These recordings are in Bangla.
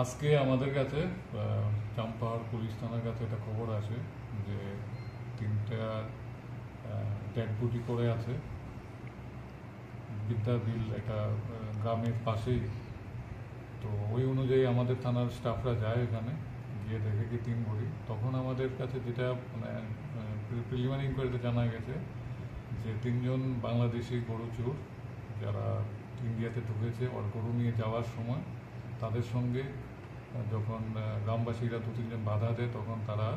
আজকে আমাদের কাছে চাম্পাহাড় পুলিশ থানার কাছে একটা খবর আসে যে 3টা ডেড বডি পড়ে আছে বিদ্যাবিল একটা গ্রামের পাশেই। তো ওই অনুযায়ী আমাদের থানার স্টাফরা যায় এখানে, গিয়ে দেখে কি 3 বডি। তখন আমাদের কাছে যেটা মানে প্রিলিমিনারি ইনকোয়ারিতে জানা গেছে যে 3জন বাংলাদেশি গরু চোর যারা ইন্ডিয়াতে ঢুকেছে ওর গরু নিয়ে যাওয়ার সময় তাদের সঙ্গে যখন গ্রামবাসীরা 2-3 জন বাধা দেয় তখন তারা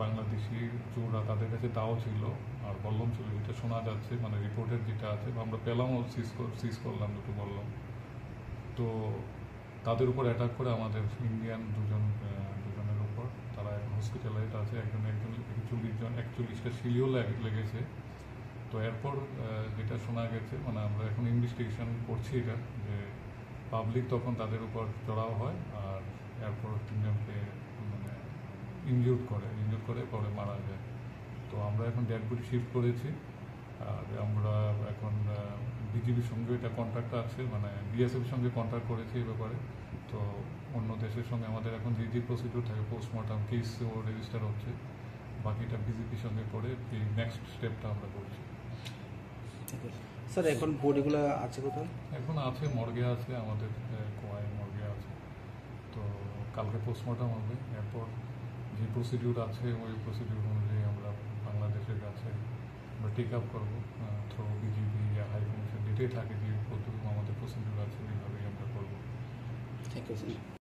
বাংলাদেশি চোররা তাদের কাছে দাও ছিল আর বল্লম ছিল, যেটা শোনা যাচ্ছে মানে রিপোর্টের যেটা আছে, আমরা পেলামও, সিজ করলাম দুটো বল্লম। তো তাদের উপর অ্যাটাক করে আমাদের ইন্ডিয়ান দুজনের উপর, তারা এখন হসপিটালাইজড আছে। একজন 41টা শিলিও লেগেছে। তো এরপর যেটা শোনা গেছে মানে আমরা এখন ইনভেস্টিগেশন করছি এটা, যে পাবলিক তখন তাদের উপর চড়াও হয় আর এরপর 3জনকে মানে ইনজিউর করে পরে মারা যায়। তো আমরা এখন ডেড বডি শিফট করেছি আর আমরা এখন বিজিবির সঙ্গে এটা কন্ট্যাক্ট আছে, মানে বিএসএফের সঙ্গে কন্ট্যাক্ট করেছি এই ব্যাপারে। তো অন্য দেশের সঙ্গে আমাদের এখন যে প্রসিডিউর থাকে পোস্টমর্টম কেসও রেজিস্টার হচ্ছে, বাকিটা বিজেপির সঙ্গে করে এই নেক্সট স্টেপটা আমরা করছি। স্যার এখন বডিগুলো আছে কোথায়? এখন আছে মর্গে আছে, আমাদের কোয়াই মর্গে আছে। তো কালকে পোস্টমর্টম হবে, এরপর যে প্রসিডিউর আছে ওই প্রসিডিউর অনুযায়ী আমরা বাংলাদেশের কাছে আমরা টেক আপ করবো থ্রু বিজিবি या হাই কমিশন, যেটাই থাকে যে আমাদের প্রসিডিউর আছে ওইভাবেই আমরা করবো। Thank you sir.